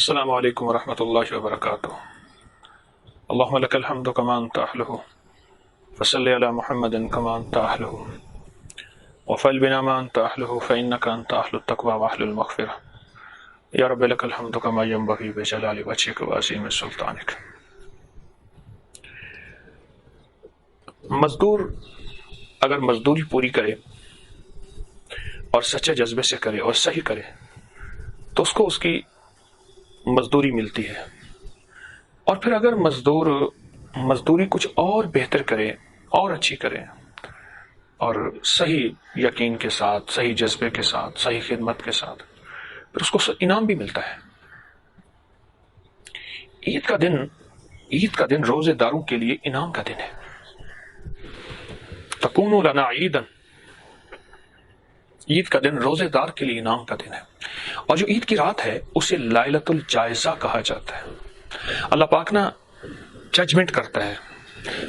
السلام علیکم ورحمۃ اللہ وبرکاتہ۔ اللہم لک الحمد کما انت اہلہ فصلی علی محمد کما انت اہلہ وفعل بنا ما انت اہلہ فانک انت اہل التقوی واہل المغفرہ یا رب لک الحمد کما ینبغی بجلال وجہک وعظیم سلطانک۔ مزدور اگر مزدوری پوری کرے اور سچے جذبے سے کرے اور صحیح کرے تو اس کو اس کی مزدوری ملتی ہے، اور پھر اگر مزدوری کچھ اور بہتر کرے اور اچھی کرے اور صحیح یقین کے ساتھ، صحیح جذبے کے ساتھ، صحیح خدمت کے ساتھ، پھر اس کو انعام بھی ملتا ہے۔ عید کا دن روزے داروں کے لیے انعام کا دن ہے۔ تکونوا لنا عیدا، عید کا دن روزے دار کے لیے انعام کا دن ہے، اور جو عید کی رات ہے اسے لائلۃ الجائزہ کہا جاتا ہے۔ اللہ پاک نا ججمنٹ کرتا ہے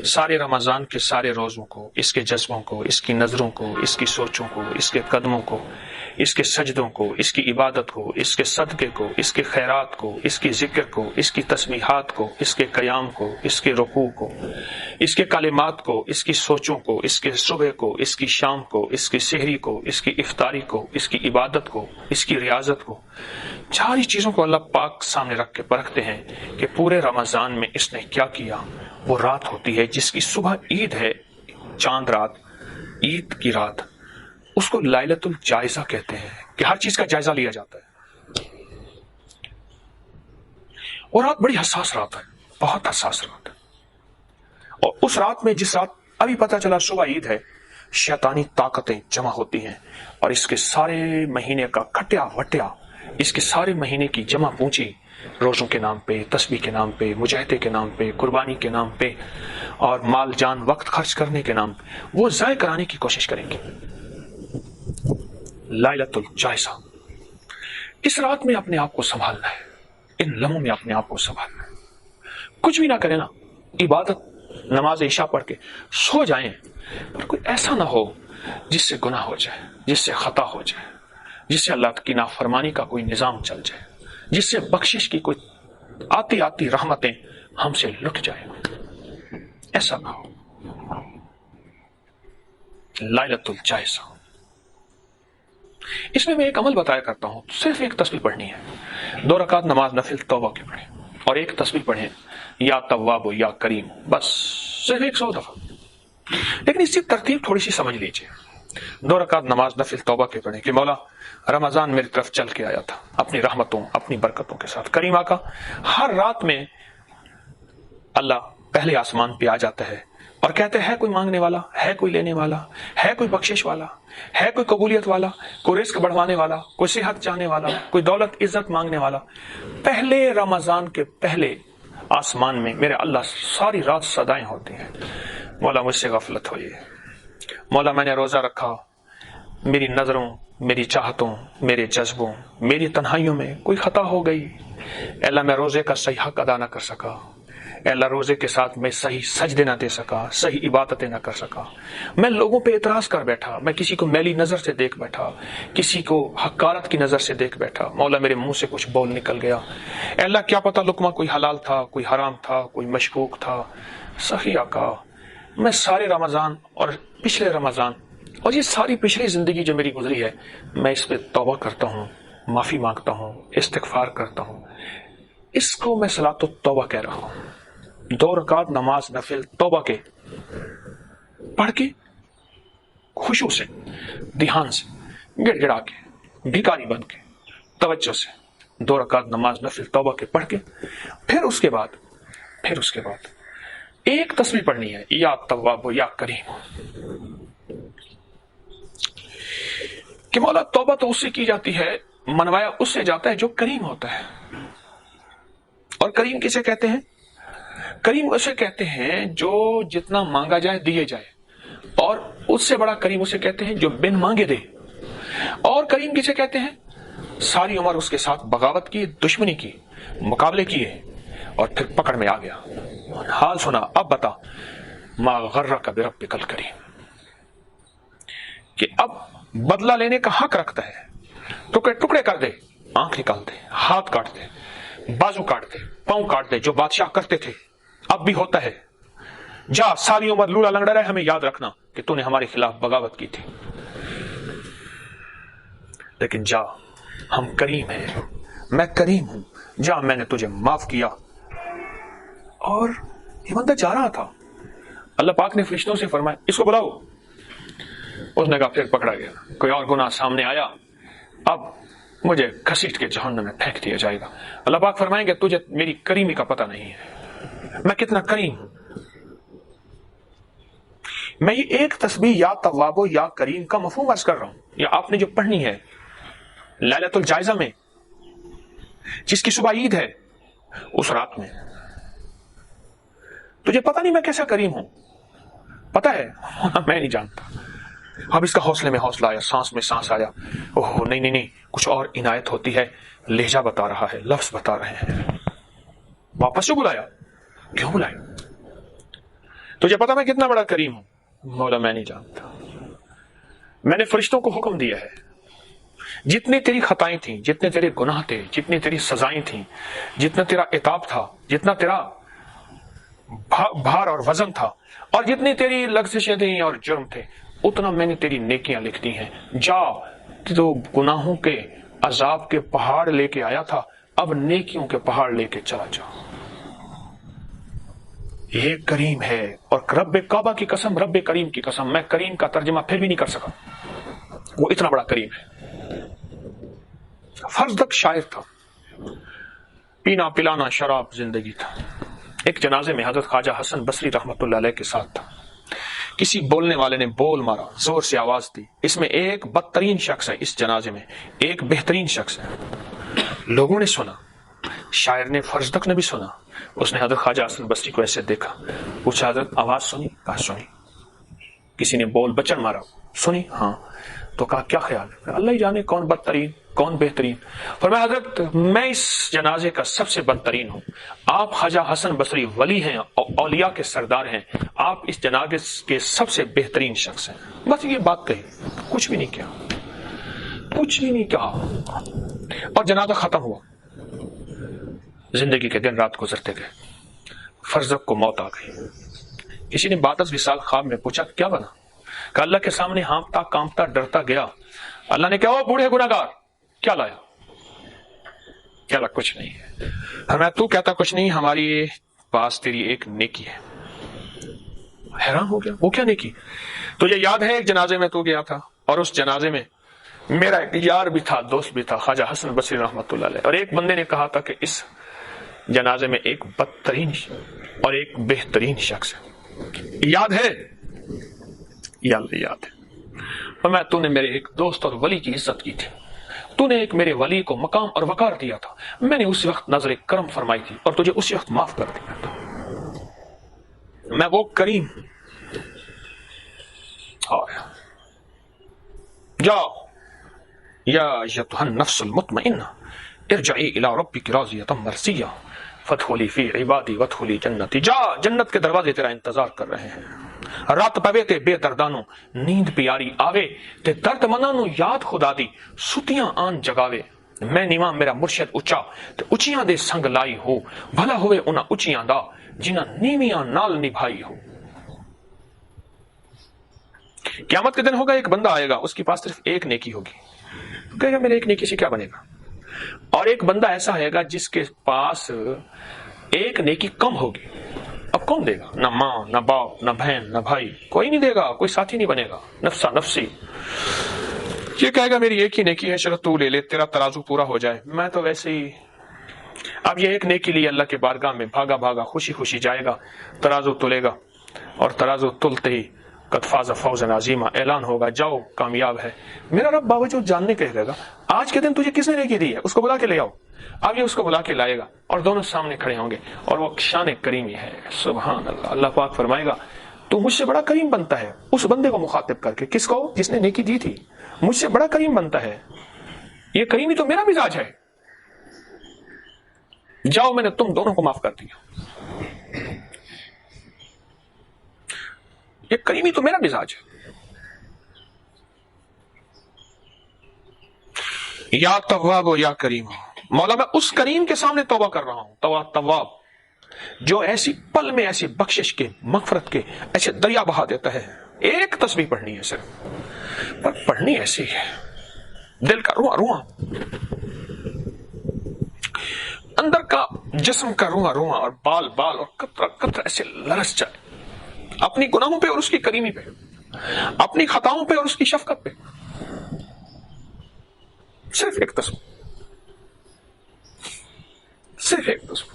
سارے رمضان کے سارے روزوں کو، اس کے جذبوں کو، اس کی نظروں کو، اس کی سوچوں کو، اس کے قدموں کو، اس کے سجدوں کو، اس کی عبادت کو، اس کے صدقے کو، اس کے خیرات کو، اس کی ذکر کو، اس کی تسبیحات کو، اس کے قیام کو، اس کے رکوع کو، اس کے کلمات کو، اس کی سوچوں کو، اس کے صبح کو، اس کی شام کو، اس کی سحری کو، اس کی افطاری کو، اس کی عبادت کو، اس کی ریاضت کو، ساری چیزوں کو اللہ پاک سامنے رکھ کے پرکھتے ہیں کہ پورے رمضان میں اس نے کیا کیا۔ وہ رات ہوتی ہے جس کی صبح عید ہے، چاند رات، عید کی رات، اس کو لائلۃ الجائزہ کہتے ہیں کہ ہر چیز کا جائزہ لیا جاتا ہے۔ اور رات بڑی حساس رات ہے، بہت حساس رات ہے، اور اس رات میں، جس رات ابھی پتہ چلا صبح عید ہے، شیطانی طاقتیں جمع ہوتی ہیں اور اس کے سارے مہینے کا کھٹیا وٹیا، اس کے سارے مہینے کی جمع پونچی روزوں کے نام پہ، تسبیح کے نام پہ، مجاہدے کے نام پہ، قربانی کے نام پہ اور مال جان وقت خرچ کرنے کے نام پہ وہ ضائع کرانے کی کوشش کریں گے۔ لائلۃ الجائزہ، اس رات میں اپنے آپ کو سنبھالنا ہے، ان لمحوں میں اپنے آپ کو سنبھالنا ہے۔ کچھ بھی نہ کریں نا، عبادت، نماز عشاء پڑھ کے سو جائیں، پر کوئی ایسا نہ ہو جس سے گناہ ہو جائے، جس سے خطا ہو جائے، جس سے اللہ کی نافرمانی کا کوئی نظام چل جائے، جس سے بخشش کی کوئی آتی رحمتیں ہم سے لٹ جائیں، ایسا نہ ہو۔ لائلۃ الجائزہ، اس میں ایک عمل بتایا کرتا ہوں، صرف ایک تسبیح پڑھنی ہے، 2 رکعت نماز نفل توبہ کی پڑھیں، اور ایک تسبیح پڑھیں، یا تواب یا کریم، بس صرف 100 دفعہ۔ لیکن اس کی ترتیب تھوڑی سی سمجھ لیجئے۔ 2 رکعت نماز نفل توبہ کے پڑھیں کہ مولا رمضان میری طرف چل کے آیا تھا اپنی رحمتوں، اپنی برکتوں کے ساتھ۔ کریم آقا ہر رات میں اللہ پہلے آسمان پہ آ جاتا ہے اور کہتے ہیں، ہے کوئی مانگنے والا، ہے کوئی لینے والا، ہے کوئی بخشش والا، ہے کوئی قبولیت والا، کوئی رزق بڑھوانے والا، کوئی صحت چاہنے والا، کوئی دولت عزت مانگنے والا۔ پہلے رمضان کے پہلے آسمان میں میرے اللہ ساری رات صدائیں ہوتی ہیں، مولا مجھ سے غفلت ہوئی، مولا میں نے روزہ رکھا، میری نظروں، میری چاہتوں، میرے جذبوں، میری تنہائیوں میں کوئی خطا ہو گئی، اے اللہ میں روزے کا صحیح حق ادا نہ کر سکا، اے اللہ روزے کے ساتھ میں صحیح سجدے نہ دے سکا، صحیح عبادتیں نہ کر سکا، میں لوگوں پہ اعتراض کر بیٹھا، میں کسی کو میلی نظر سے دیکھ بیٹھا، کسی کو حقارت کی نظر سے دیکھ بیٹھا، مولا میرے منہ سے کچھ بول نکل گیا، اے اللہ کیا پتہ لقمہ کوئی حلال تھا، کوئی حرام تھا، کوئی مشکوک تھا۔ سخی آقا، میں سارے رمضان اور پچھلے رمضان اور یہ ساری پچھلی زندگی جو میری گزری ہے، میں اس پہ توبہ کرتا ہوں، معافی مانگتا ہوں، استغفار کرتا ہوں، اس کو میں صلاۃ التوبہ کہہ رہا ہوں۔ 2 رکعت نماز نفل توبہ کے پڑھ کے، خشوع سے، دھیان سے، گڑ گڑا کے، بھکاری بن کے، توجہ سے 2 رکعت نماز نفل توبہ کے پڑھ کے، پھر اس کے بعد ایک تسبیح پڑھنی ہے، یا تواب یا کریم، کہ مولا توبہ تو اس سے کی جاتی ہے، منوایا اس سے جاتا ہے جو کریم ہوتا ہے۔ اور کریم کسے کہتے ہیں؟ کریم اسے کہتے ہیں جو جتنا مانگا جائے دیے جائے، اور اس سے بڑا کریم اسے کہتے ہیں جو بن مانگے دے۔ اور کریم کسے کہتے ہیں؟ ساری عمر اس کے ساتھ بغاوت کی، دشمنی کی، مقابلے کیے، اور پھر پکڑ میں آ گیا، حال سنا، اب بتا، ما غرک بربک الکریم، کہ اب بدلہ لینے کا حق رکھتا ہے، ٹکڑے ٹکڑے کر دے، آنکھ نکال دے، ہاتھ کاٹ دے، बाजू काट दे, पांव काट दे, जो बादशाह करते थे, अब भी होता है। जा सारी उम्र लूला लंगड़ा रहे, हमें याद रखना कि तूने हमारे खिलाफ बगावत की थी, लेकिन जा, हम करीम हैं, मैं करीम हूं, जा, मैंने तुझे माफ किया। और ये बंदा जा रहा था, अल्लाह पाक ने फरिश्तों से फरमाया इसको बुलाओ। उसने कहा फिर पकड़ा गया, कोई और गुनाह सामने आया, अब मुझे घसीट के जहन्नम में फेंक दिया जाएगा। अल्लाह पाक फरमाएंगे तुझे मेरी करीमी का पता नहीं है, मैं कितना करीम हूं। मैं ये एक तस्बीह या तव्वाबो या करीम का मफहूम अर्ज कर रहा हूं, या आपने जो पढ़नी है लैलतुल जायजा में, जिसकी सुबह ईद है, उस रात में तुझे पता नहीं मैं कैसा करीम हूं, पता है मैं नहीं जानता। अब इसका हौसले में हौसला आया, सांस में सांस आया, ओह नहीं नहीं नहीं, कुछ और इनायत होती है, लहजा बता रहा है, लफ्ज बता रहे हैं। वापस से बुलाया, क्यों बुलाया? तुझे पता मैं कितना बड़ा करीम हूं? मौला मैं नहीं जानता। मैंने फरिश्तों को हुक्म दिया है, जितनी तेरी खताएं थी, जितने तेरे गुनाह थे, जितनी तेरी सजाएं थी, जितना तेरा इताब था, जितना तेरा भार और वजन था, और जितनी तेरी लग्ज़िशें थी और जुर्म थे, उतना मैंने तेरी नेकियां लिख दी हैं। जा, तो गुनाहों के अजाब के पहाड़ लेके आया था, अब नेकियों के पहाड़ लेके चला जा। ये करीम है। और रब्बे काबा की कसम, रब्बे करीम की कसम, मैं करीम का तर्जमा फिर भी नहीं कर सका, वो इतना बड़ा करीम है। फर्जदक शायर था, पीना पिलाना शराब जिंदगी था। एक जनाजे में हजरत ख्वाजा हसन बसरी रहमतुल्लाह अलैह के साथ था। किसी बोलने वाले ने बोल मारा, जोर से आवाज दी, इसमें एक बदतरीन शख्स है, इस जनाजे में एक बेहतरीन शख्स है। लोगों ने सुना, शायर ने, फर्जदक ने भी सुना। उसने हजरत ख्वाजा हसन बसरी को ऐसे देखा, पूछा हजरत आवाज सुनी? कहा सुनी। किसी ने बोल बचन मारा, सुनी? हाँ। तो कहा क्या ख्याल है? अल्लाह ही जाने कौन बदतरीन कौन बेहतरीन। फरमाया हजरत मैं इस जनाजे का सबसे बदतरीन हूं, आप ख्वाजा हसन बसरी वली हैं और औलिया के सरदार हैं, आप इस जनाजे के सबसे बेहतरीन शख्स हैं। बस ये बात कही, कुछ भी नहीं किया, कुछ भी नहीं कहा, और जनाजा खत्म हुआ। जिंदगी के दिन रात गुजरते गए, फर्जक को मौत आ गई। किसी ने बादस विसाल ख्वाब में पूछा क्या बना? कहा अल्लाह के सामने हाँफता कांपता डरता गया। अल्लाह ने कहा ओ बूढ़े गुनाहगार, क्या लाया? क्या ला? कुछ नहीं है। मैं तू कहता कुछ नहीं, हमारी पास तेरी एक नेकी है। हैरान हो गया, वो क्या नेकी? तुझे याद है एक जनाजे में तू गया था, और उस जनाजे में मेरा एक यार भी था, दोस्त भी था, ख्वाजा हसन बसरी रहमतुल्लाह अलैह, और एक बंदे ने कहा था कि इस जनाजे में एक बदतरीन और एक बेहतरीन शख्स है। याद है? याद है। और मैं, तूने मेरे एक दोस्त और वली की इज्जत की थी, तूने एक मेरे वली को मकाम और वकार दिया था, मैंने उस वक्त नजर करम फरमाई थी और तुझे उसी वक्त माफ कर दिया था। मैं वो करीम जाओ या अय्युहन नफ्सुल मुतमइन्ना इरजई इला रब्बिकी राज़ियतम मर्ज़िय्या फदखुली फी इबादी वदखुली जन्नती। जा, जन्नत के दरवाजे तेरा इंतजार कर रहे हैं। रात पवे ते बेदर्दानो नींद प्यारी आवे ते दर्द मनानो याद खुदा दी सुतियां आन जगावे। मैं नीवा मेरा मुर्शिद उच्चा ते उचियां दे संग लाई हो, भला होवे उन्हां उचियां दा जिन्हां नीवियां नाल निभाई हो। क़यामत के दिन होगा, एक बंदा आएगा, उसके पास सिर्फ एक नेकी होगी, कहेगा मेरे एक नेकी से क्या बनेगा। और एक बंदा ऐसा आएगा जिसके पास एक नेकी कम होगी, अब कौन देगा? ना माँ, ना बाप, ना बहन, ना भाई, कोई नहीं देगा, कोई साथी नहीं बनेगा, नफ्सा नफ्सी। ये कहेगा मेरी एक ही नेकी है, चलो तू ले ले, तेरा तराजू पूरा हो जाए, मैं तो वैसे ही। अब ये एक नेकी लिए अल्लाह के बारगाह में भागा भागा खुशी खुशी जाएगा, तराजू तुलेगा, और तराजू तुलते ही कद फाज़ फौज़न अज़ीमा, ऐलान होगा जाओ कामयाब है। मेरा रब बावजूद जानने कहेगा आज के दिन तुझे किसने नेकी दी है, उसको बुला के ले आओ। अब ये उसको बुला के लाएगा और दोनों सामने खड़े होंगे, और वो शान करीमी है। सुभान अल्लाह। अल्लाह पाक फरमाएगा तू मुझसे बड़ा करीम बनता है, उस बंदे को मुखातिब करके, किसको? जिसने नेकी दी थी, मुझसे बड़ा करीम बनता है। ये करीमी तो मेरा मिजाज है, जाओ मैंने तुम दोनों को माफ कर दिया। ये करीमी तो मेरा मिजाज है। या तव्वाब या करीम, मौला मैं उस करीम के सामने तौबा कर रहा हूं, तौबा तवाब, जो ऐसी पल में ऐसी बख्शिश के, मगफरत के ऐसे दरिया बहा देता है। एक तस्बीह पढ़नी है सिर्फ, पर पढ़नी ऐसी है दिल का रुआ रुआ, अंदर का जिस्म का रुआ रुआ और बाल बाल और कतरा कतरा ऐसे लरस जाए अपनी गुनाहों पे और उसकी करीमी पे, अपनी खताओं पे और उसकी शफकत पे। सिर्फ एक तस्बीह, सिर्फ एक तस्बीह,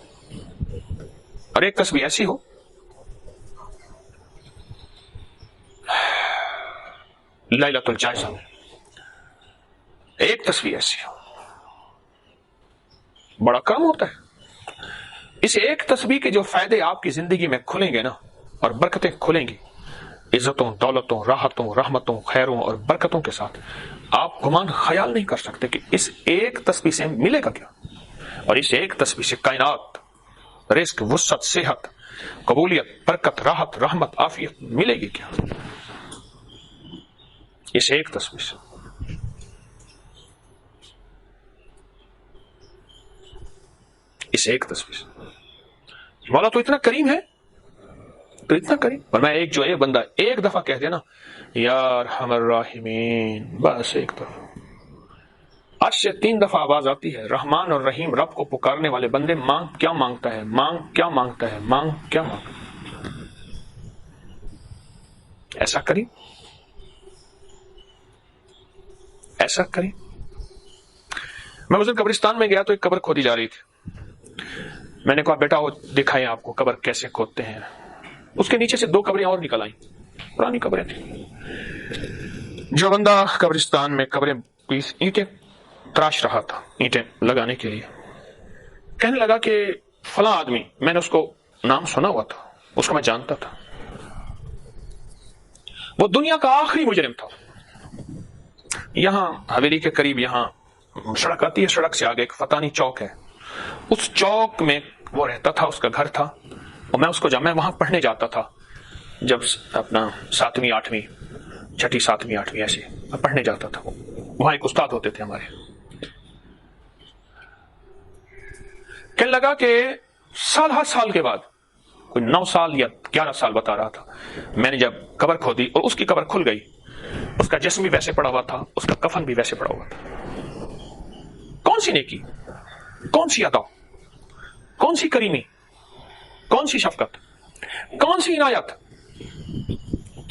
और एक तस्बीह ऐसी हो लैलतुल जायज़ा में, एक तस्बीह ऐसी हो, बड़ा काम होता है। इस एक तस्बीह के जो फायदे आपकी जिंदगी में खुलेंगे ना, और बरकतें खुलेंगी, इज्जतों, दौलतों, राहतों, रहमतों, खैरों और बरकतों के साथ, आप गुमान ख्याल नहीं कर सकते कि इस एक तस्बीह से मिलेगा क्या। और इस एक तस्बीह से कायनात, रिस्क, वुसअत, सेहत, कबूलियत, बरकत, राहत, रहमत, आफियत मिलेगी क्या इस एक तस्बीह से। इस एक तस्बीह से मौला तो इतना करीम है, तो इतना करीम। और मैं एक जो एक बंदा एक दफा कह दे ना यार हमर राहिमीन, बस एक दफा, आज से 3 दफा आवाज आती है रहमान और रहीम, रब को पुकारने वाले बंदे मांग क्या मांगता है, मांग क्या मांगता है, मांग क्या मांगता है। ऐसा करी, ऐसा करी। मैं उस दिन कब्रिस्तान में गया तो एक कब्र खोदी जा रही थी। मैंने कहा बेटा वो दिखाएं आपको कब्र कैसे खोदते हैं। उसके नीचे से 2 कब्रें और निकल आई, पुरानी कब्रें थी। जो बंदा कब्रिस्तान में कब्रें की ईंटें तराश रहा था, ईंटें लगाने के लिए, कहने लगा कि फला आदमी, मैंने उसको नाम सुना हुआ था, उसको मैं जानता था, वो दुनिया का आखिरी मुजरिम था। यहां हवेली के करीब यहां सड़क आती है, सड़क से आगे एक फतानी चौक है, उस चौक में वो रहता था, उसका घर था। और मैं उसको, जब मैं वहां पढ़ने जाता था, जब अपना 7वीं 8वीं 6ठी 7वीं 8वीं ऐसे मैं पढ़ने जाता था, वहां एक उस्ताद होते थे हमारे। कहने लगा कि साल हर साल के बाद, कोई 9 साल या 11 साल बता रहा था, मैंने जब कब्र खोदी और उसकी कब्र खुल गई, उसका जिस्म भी वैसे पड़ा हुआ था, उसका कफन भी वैसे पड़ा हुआ था। कौन सी नेकी, कौन सी अता, कौन सी करीमी, कौन सी शफकत, कौन सी इनायत।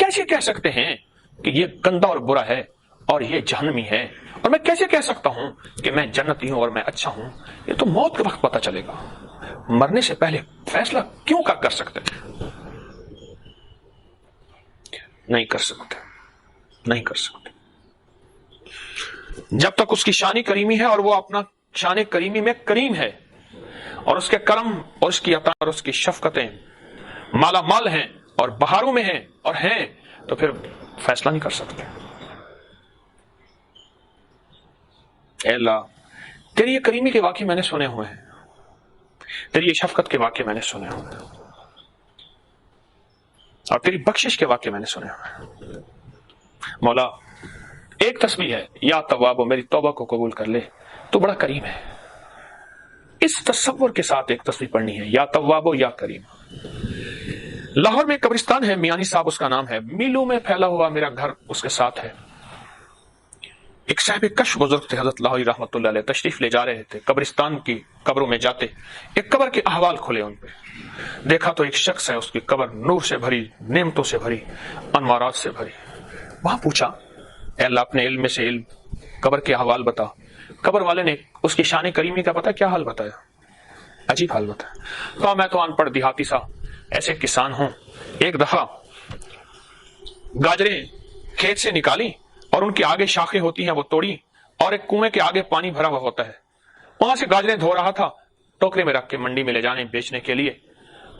कैसे कह सकते हैं कि ये गंदा और बुरा है और ये जहन्नमी है, और मैं कैसे कह सकता हूं कि मैं जन्नती हूं और मैं अच्छा हूं। ये तो मौत के वक्त पता चलेगा, मरने से पहले फैसला क्यों कर सकते हैं? नहीं कर सकते, नहीं कर सकते। जब तक उसकी शानी करीमी है और वो अपना शान करीमी में करीम है, और उसके करम और उसकी अता और उसकी शफकतें माला माल हैं और बहारों में हैं और हैं, तो फिर फैसला नहीं कर सकते। ऐ अल्लाह, तेरी ये करीमी के वाक़े मैंने सुने हुए हैं, तेरी ये शफकत के वाक़े मैंने सुने हुए हैं, और तेरी बख्शिश के वाक़े मैंने सुने हुए हैं। मौला एक तस्बीह है, या तव्वाब मेरी तौबा को कबूल कर ले, तो बड़ा करीम है। इस तसव्वुर के साथ एक तस्बीह पढ़नी है, या तव्वाब या करीम। लाहौर में कब्रिस्तान है, मियानी साहब उसका नाम है, मीलों में फैला हुआ मेरा घर उसके साथ है। एक साहिब कश बुजुर्ग थे, हजरत लाहौरी रहमतुल्लाह अलैह, तशरीफ ले जा रहे थे। कब्रिस्तान की कब्रों में जाते एक कब्र के अहवाल खुले, उन पे देखा तो एक शख्स है, उसकी कब्र नूर से भरी, नेमतों से भरी, अनवारात से भरी। वहां पूछा, ऐ अल्लाह अपने इल्म में से इल्म, कब्र के अहवाल बता। कब्र वाले ने उसकी शान करीमी का पता क्या हाल बताया, अजीब हाल बताया। कहा मैं तो अनपढ़ देहाती सा ऐसे किसान हूं, एक दफा गाजरें खेत से निकाली और उनके आगे शाखें होती हैं वो तोड़ी, और एक कुएं के आगे पानी भरा हुआ होता है, वहां से गाजरें धो रहा था, टोकरे में रख के मंडी में ले जाने बेचने के लिए।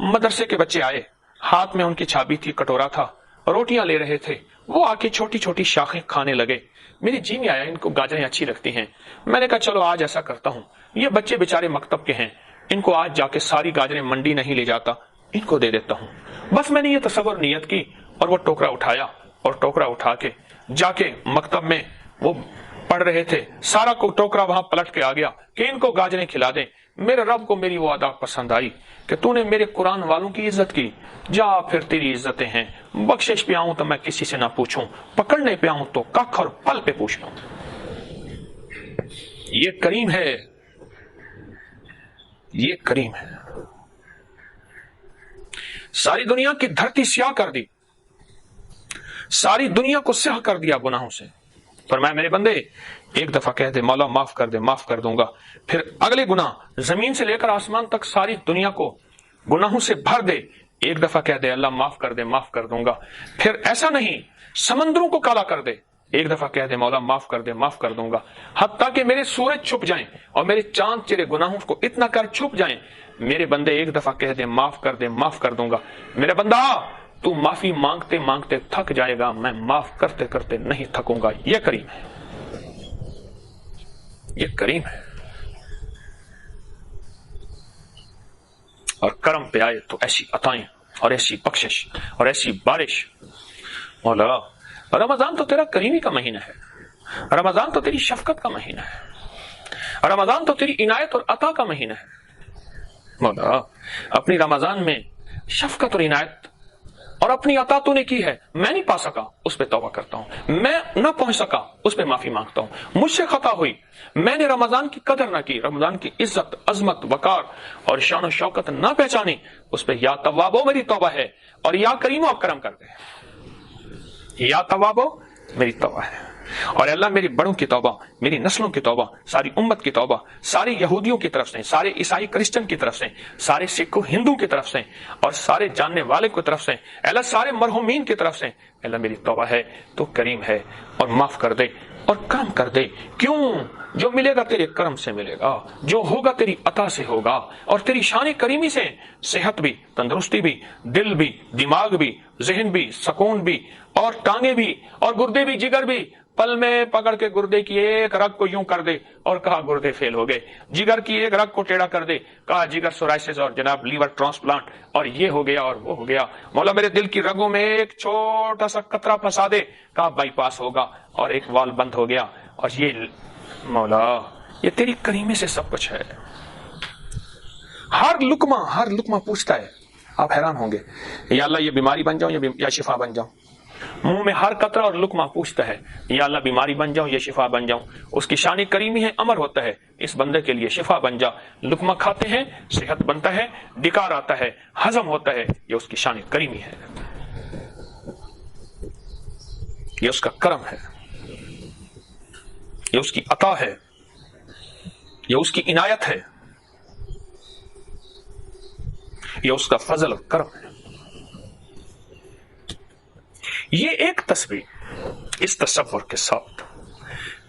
मदरसे के बच्चे आए, हाथ में उनकी छाबी थी, कटोरा था, रोटियां ले रहे थे। वो आके छोटी छोटी शाखें खाने लगे। मेरी जी में आया, इनको गाजरें अच्छी लगती हैं। मैंने कहा चलो आज ऐसा करता हूं, ये बच्चे बेचारे मकतब के हैं, इनको आज जाके सारी गाजरें मंडी नहीं ले जाता, इनको दे देता हूं। बस मैंने ये तसव्वुर नियत की और वो टोकरा उठाया, और टोकरा उठा के जाके मकतब में वो पढ़ रहे थे, सारा को टोकरा वहां पलट के आ गया कि इनको गाजरें खिला दें। मेरे रब को मेरी वो अदा पसंद आई कि तूने मेरे कुरान वालों की इज्जत की, जा फिर तेरी इज्जतें हैं। बख्शिश पे आऊं तो मैं किसी से ना पूछूं, पकड़ने पे आऊं तो कख और पल पे पूछ लूं। ये करीम है, ये करीम है। सारी दुनिया की धरती स्याह कर दी, सारी दुनिया को स्याह कर दिया गुनाहों से। फरमाया मेरे बंदे एक दफा कह दे मौला माफ कर दे, माफ कर दूंगा। फिर अगले गुनाह जमीन से लेकर आसमान तक सारी दुनिया को गुनाहों से भर दे, एक दफा कह दे अल्लाह माफ कर दे, माफ कर दूंगा। फिर ऐसा नहीं, समंदरों को काला कर दे, एक दफा कह दे मौला माफ कर दे, माफ कर दूंगा। हत्ता कि मेरे सूरज छुप जाएं और मेरे चांद तेरे गुनाहों को इतना कर छुप जाएं, मेरे बंदे एक दफा कह दे माफ कर दे, माफ कर दूंगा। मेरे बंदा तू माफी मांगते मांगते थक जाएगा, मैं माफ करते करते नहीं थकूंगा। यह करीम है, यह करीम है। और करम पे आए तो ऐसी अताएं और ऐसी बख्शिश और ऐसी बारिश। मौला रमजान तो तेरा करीमी का महीना है, रमजान तो तेरी शफकत का महीना है, रमजान तो तेरी इनायत और अता का महीना है। मौला अपनी रमजान में शफकत और इनायत और अपनी अता तूने की है, मैं नहीं पा सका उस पर तौबा करता हूं, मैं ना पहुंच सका उस पर माफी मांगता हूं। मुझसे खता हुई, मैंने रमजान की कदर ना की, रमजान की इज्जत अजमत वकार और शान और शौकत ना पहचानी, उस पर या तवाबो मेरी तौबा है और या करीमो अब करम कर दे। या तवाबो मेरी तौबा है और अल्लाह मेरी बड़ों की तौबा, मेरी नस्लों की तौबा, सारी उम्मत की तौबा, सारे यहूदियों की तरफ से, सारे ईसाई क्रिश्चियन की तरफ से, सारे सिखों हिंदू की तरफ से और सारे जानने वाले की तरफ से, अल्लाह सारे मरहुमीन की तरफ से, अल्लाह मेरी तौबा है तो करीम है और माफ कर दे और करम कर दे। क्यों? जो मिलेगा तेरे करम से मिलेगा, जो होगा तेरी अता से होगा और तेरी शान करीमी से सेहत भी, तंदुरुस्ती भी, दिल भी, दिमाग भी, जहन भी, सुकून भी और टांगे भी और गुर्दे भी, जिगर भी। पल में पकड़ के गुर्दे की एक रग को यूं कर दे और कहा गुर्दे फेल हो गए, जिगर की एक रग को टेढ़ा कर दे, कहा जिगर सोराइसिस और जनाब लीवर ट्रांसप्लांट और ये हो गया और वो हो गया। मौला मेरे दिल की रगों में एक छोटा सा कतरा फंसा दे, कहा बाईपास होगा और एक वाल बंद हो गया। और ये मौला ये तेरी करीमे से सब कुछ है। हर लुकमा पूछता है, आप हैरान होंगे या अल्लाह ये बीमारी बन जाऊं या शिफा बन जाऊं। मुंह में हर कतरा और लुकमा पूछता है या अल्लाह बीमारी बन जाऊं या शिफा बन जाऊं। उसकी शानी करीमी है, अमर होता है इस बंदे के लिए शिफा बन जा। लुकमा खाते हैं, सेहत बनता है, डिकार आता है, हजम होता है, ये उसकी शानी करीमी है, ये उसका करम है, ये उसकी अता है, ये उसकी इनायत है, ये उसका फजल और करम है। ये एक तस्वीर इस तसव्वुर के साथ,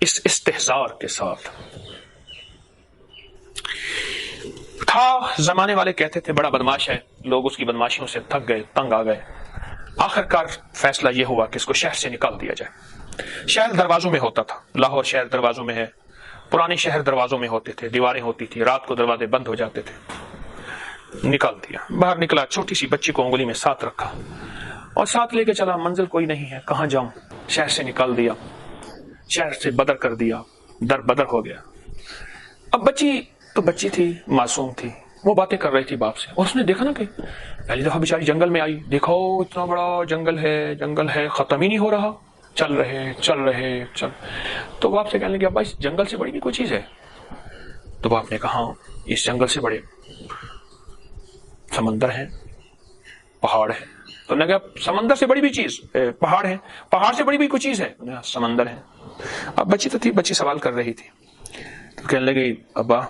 इस इस्तेहजार के साथ था। जमाने वाले कहते थे बड़ा बदमाश है, लोग उसकी बदमाशियों से थक गए, तंग आ गए। आखिरकार फैसला यह हुआ कि इसको शहर से निकाल दिया जाए। शहर दरवाजों में होता था, लाहौर शहर दरवाजों में है, पुराने शहर दरवाजों में होते थे, दीवारें होती थी, रात को दरवाजे बंद हो जाते थे। निकाल दिया, बाहर निकला, छोटी सी बच्ची को उंगली में साथ रखा और साथ लेके चला। मंजिल कोई नहीं है, कहां जाऊं? शहर से निकाल दिया, शहर से बदर कर दिया, दर बदर हो गया। अब बच्ची तो बच्ची थी, मासूम थी, वो बातें कर रही थी बाप से और उसने देखा ना कि पहली दफा बेचारी जंगल में आई, देखो इतना बड़ा जंगल है, खत्म ही नहीं हो रहा, चल रहे। तो बाप से कहने लगे अब्बा इस जंगल से बड़ी भी कोई चीज है? तो बाप ने कहा इस जंगल से बड़े समंदर है, पहाड़ है। तो ने कहा समंदर से बड़ी भी चीज पहाड़ है, पहाड़ से बड़ी भी कोई चीज है? समंदर है। अब बच्ची तो थी, बच्ची सवाल कर रही थी, तो कहने लगी अब्बा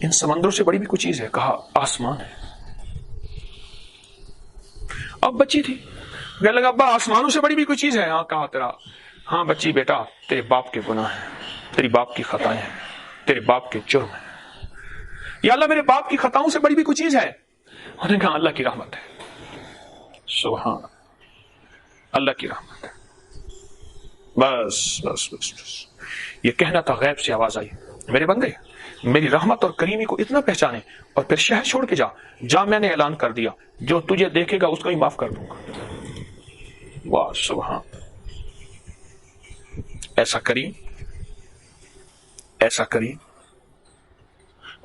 इन समंदरों से बड़ी भी कोई चीज है? कहा आसमान है। अब बच्ची थी, कहने लगा अब्बा आसमानों से बड़ी भी कोई चीज है? हाँ। कहा तेरा, हाँ बच्ची बेटा तेरे बाप के गुनाह है, तेरी बाप की खताएं हैं, तेरे बाप के जुर्म है। या अल्लाह मेरे बाप की खताओं से बड़ी भी कोई चीज है? उन्होंने कहा अल्लाह की रहमत है। सुभान अल्लाह की रहमत है। बस ये कहना था, गैब से आवाज आई, मेरे बंदे मेरी रहमत और करीमी को इतना पहचाने और फिर शहर छोड़ के जा। मैंने ऐलान कर दिया जो तुझे देखेगा उसको ही माफ कर दूंगा। वाह सुभान, ऐसा करीम ऐसा करीम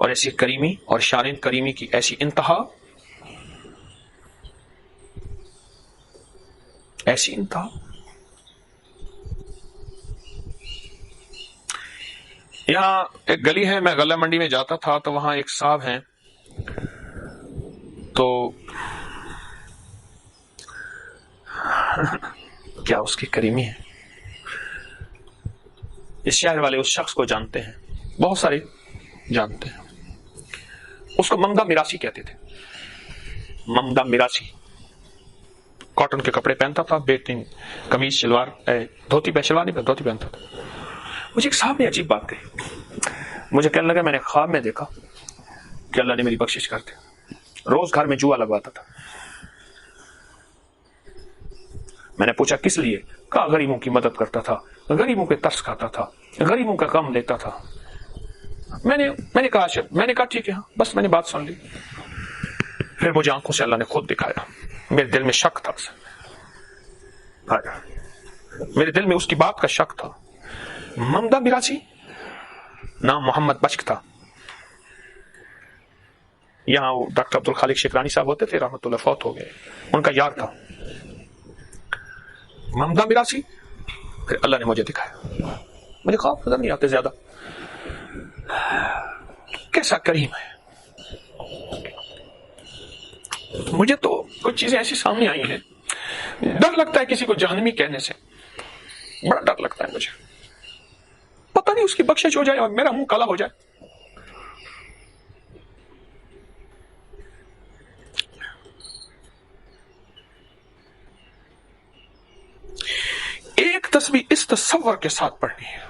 और ऐसी करीमी और शान करीमी की ऐसी इंतहा, ऐसी इंतहा। यहां एक गली है, मैं गला मंडी में जाता था तो वहां एक साहब हैं, तो क्या उसकी करीमी है। इस शहर वाले उस शख्स को जानते हैं, बहुत सारे जानते हैं। उसको ममदा मिरासी कहते थे, ममदा मिरासी। कॉटन के कपड़े पहनता था, बेहतरीन कमीज शलवार, धोती शलवार नहीं, धोती पहनता था। मुझे एक साहब ने अजीब बात कही। मुझे कहने लगा मैंने ख्वाब में देखा कि अल्लाह ने मेरी बख्शिश कर दी, रोज घर में जुआ लगवाता था। मैंने पूछा किस लिए? कहा गरीबों की मदद करता था, गरीबों पे तरस खाता था, गरीबों का गम लेता था। मैंने कहा ठीक है, बस मैंने बात सुन ली। फिर मुझे आंखों से अल्लाह ने खुद दिखाया, मेरे दिल में शक था, मेरे दिल में उसकी बात का शक था। ममदा मिरासी, नाम मोहम्मद बश्क था। यहां डॉक्टर अब्दुल खालिक शिकरानी साहब होते थे, रहमतुल्लाह, फौत हो गए, उनका यार था ममदा मिरासी। फिर अल्लाह ने मुझे दिखाया, मुझे ख्वाब नजर नहीं आते ज्यादा। कैसा करीम है। मुझे तो कुछ चीजें ऐसी सामने आई हैं, डर लगता है किसी को जहन्नमी कहने से, बड़ा डर लगता है मुझे। पता नहीं उसकी बख्शिश हो जाए और मेरा मुंह काला हो जाए। एक तस्वीर इस तसव्वुर के साथ पढ़नी है,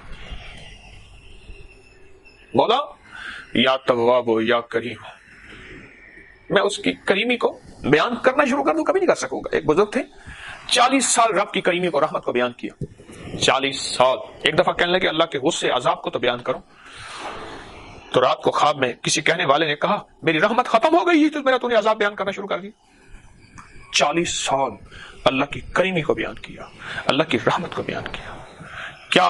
मौला या तव्वाब या करीम। मैं उसकी करीमी को बयान करना शुरू कर दूं, कभी नहीं कर सकूंगा। एक बुजुर्ग थे, 40 साल रब की करीमी को, रहमत को बयान किया। 40 साल। एक दफा कहने लगे अल्लाह के गुस्से अजाब को तो बयान करो। तो रात को ख्वाब में किसी कहने वाले ने कहा मेरी रहमत खत्म हो गई तो मेरा तूने अजाब बयान करना शुरू कर दिया। 40 साल अल्लाह की करीमी को बयान किया, अल्लाह की रहमत को बयान किया। क्या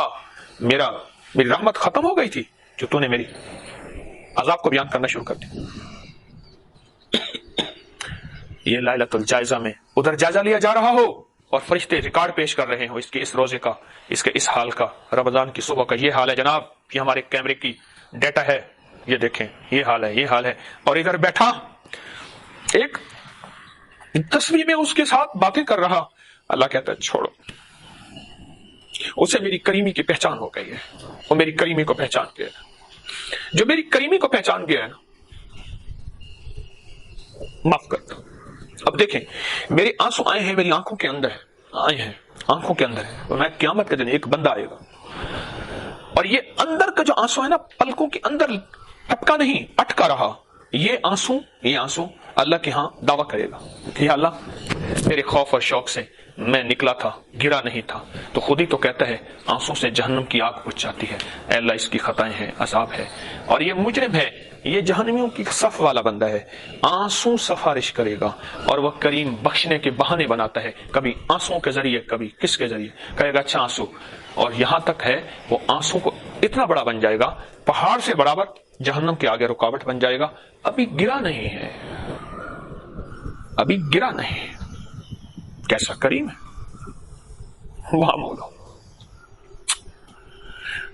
मेरी रहमत खत्म हो गई थी जो तूने मेरी अजाब को बयान करना शुरू कर दिया? ये लैलतुल जायजा में उधर जायजा लिया जा रहा हो और फरिश्ते रिकॉर्ड पेश कर रहे हो इसके इस रोजे का, इसके इस हाल का, रमजान की सुबह का ये हाल है जनाब, ये हमारे कैमरे की डेटा है, ये देखें ये हाल है, ये हाल है। और इधर बैठा एक तस्वीर में उसके साथ बातें कर रहा। अल्लाह कहता है छोड़ो, उसे मेरी करीमी की पहचान हो गई है, वो मेरी करीमी को पहचान गया। जो मेरी करीमी को पहचान गया है ना, माफ कर दो। अब देखें, मेरे आंसू आए हैं, मेरी आंखों के अंदर आए हैं, आंखों के अंदर है। और मैं क़यामत के दिन एक बंदा आएगा और ये अंदर का जो आंसू है ना, पलकों के अंदर टपका नहीं, अटका रहा। ये आंसू अल्लाह के यहां दावा करेगा कि अल्लाह तेरे खौफ और शौक से मैं निकला था, गिरा नहीं था। तो खुद ही तो कहता है आंसू से जहन्नम की आग बुझ जाती है। अल्लाह इसकी खताएं हैं, अजाब है, और ये मुजरिम है, ये जहन्नमियों की सफ वाला बंदा है। आंसू सिफारिश करेगा और वह करीम बख्शने के बहाने बनाता है, कभी आंसुओं के जरिए, कभी किसके जरिए, कहेगा अच्छा आंसू। और यहां तक है वो आंसू को इतना बड़ा बन जाएगा, पहाड़ से बराबर जहन्नम के आगे रुकावट बन जाएगा। अभी गिरा नहीं है, अभी गिरा नहीं। कैसा करीम है वाह मौला।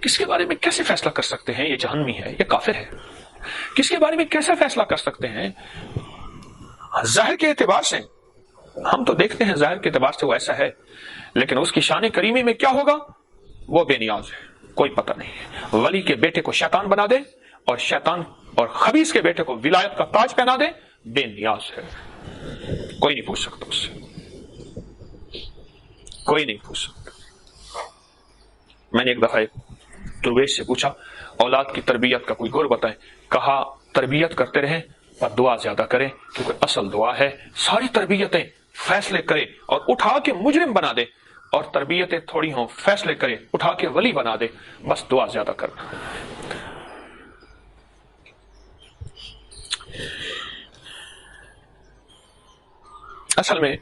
किसके बारे में कैसे फैसला कर सकते हैं ये जहन्नमी है, ये काफिर है? किसके बारे में कैसे फैसला कर सकते हैं? जाहिर के एतबार से हम तो देखते हैं, जाहिर के एतबार से वो ऐसा है, लेकिन उसकी शान करीमी में क्या होगा वो बेनियाज है, कोई पता नहीं। वली के बेटे को शैतान बना दे और शैतान और खबीस के बेटे को विलायत का ताज पहना दे, बेनियाज है, कोई नहीं पूछ सकता उससे, कोई नहीं पूछ सकता। मैंने एक दफा एक दुर्वेश से पूछा औलाद की तरबियत का कोई गुर बताएं। कहा तरबियत करते रहें पर दुआ ज्यादा करें, क्योंकि असल दुआ है सारी तरबियतें फैसले करे और उठा के मुजरिम बना दे, और तरबियतें थोड़ी हों फैसले करे उठा के वली बना दे, बस दुआ ज्यादा करना। असल में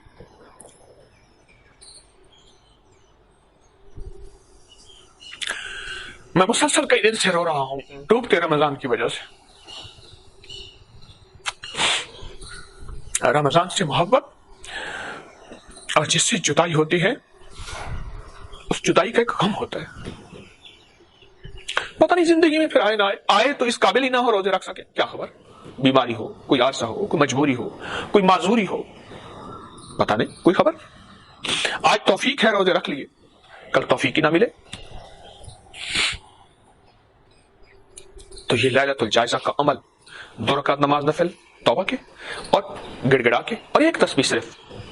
میں مسلسل کئی دن سے رو رہا ہوں ڈوبتے رمضان کی وجہ سے. رمضان سے محبت اور جس سے جدائی ہوتی ہے اس جدائی کا ایک غم ہوتا ہے. پتہ نہیں زندگی میں پھر آئے نہ آئے تو اس قابل ہی نہ ہو روزے رکھ سکے. کیا خبر, بیماری ہو, کوئی عارضہ ہو, کوئی مجبوری ہو, کوئی معذوری ہو, پتہ نہیں, کوئی خبر. آج توفیق ہے روزے رکھ لیے, کل توفیق ہی نہ ملے. تو یہ لیلۃ الجائزہ کا عمل 2 رکعت نماز نفل توبہ کے اور گڑ گڑا کے اور ایک تسبیح صرف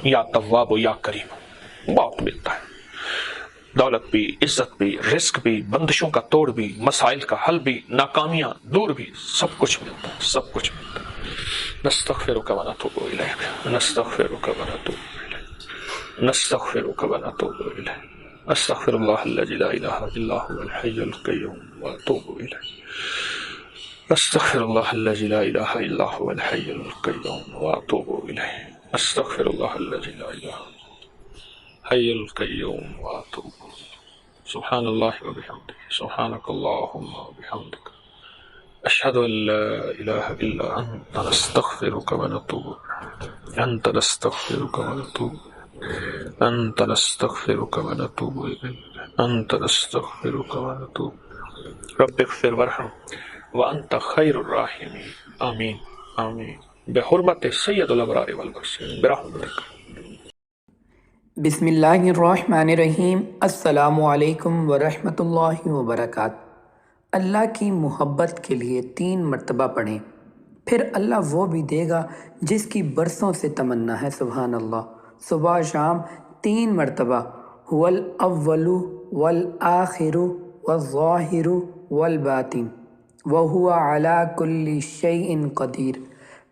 یا تواب یا کریم بہت ملتا ہے. دولت بھی, عزت بھی, رزق بھی, بندشوں کا توڑ بھی, مسائل کا حل بھی, ناکامیاں دور بھی, سب کچھ ملتا ہے, سب کچھ ملتا ہے. نستغفرک و نتوب الیک, نستغفرک و نتوب الیک, نستغفرک و نتوب الیک. استغفر اللہ الذی لا الہ الا هو الحی القیوم واتوب الیہ. استغفر اللہ الذی لا الہ الا هو الحی القیوم واتوب الیہ. استغفر اللہ الذی لا الہ حی القیوم واتوب. سبحان اللہ وبحمدہ, سبحانک اللہم وبحمدک, اشہد ان لا الہ الا انت, نستغفرک و نتوب الیک. انت نستغفرک و نتوب, انت نستغفرک و نتوب الیک, انت نستغفرک و نتوب. رب اغفر وارحم وانت خیر الراحمین. آمین آمین بحرمت سید الابرار والمرسلین برحمتک. بسم اللہ الرحمن الرحیم. السلام علیکم ورحمۃ اللہ وبرکاتہ. اللہ کی محبت کے لیے 3 مرتبہ پڑھیں, پھر اللہ وہ بھی دے گا جس کی برسوں سے تمنا ہے. سبحان اللہ. صبح شام 3 مرتبہ هو الاول والآخر والظاہر والباطن وهو على كل شيء قدیر.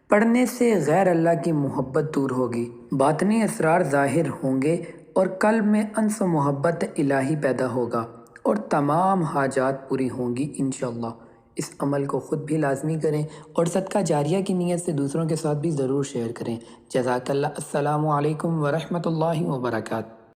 پڑھنے سے غیر اللہ کی محبت دور ہوگی, باطنی اسرار ظاہر ہوں گے اور قلب میں انس و محبت الہی پیدا ہوگا اور تمام حاجات پوری ہوں گی انشاءاللہ. اس عمل کو خود بھی لازمی کریں اور صدقہ جاریہ کی نیت سے دوسروں کے ساتھ بھی ضرور شیئر کریں. جزاک اللہ. السلام علیکم ورحمۃ اللہ وبرکاتہ.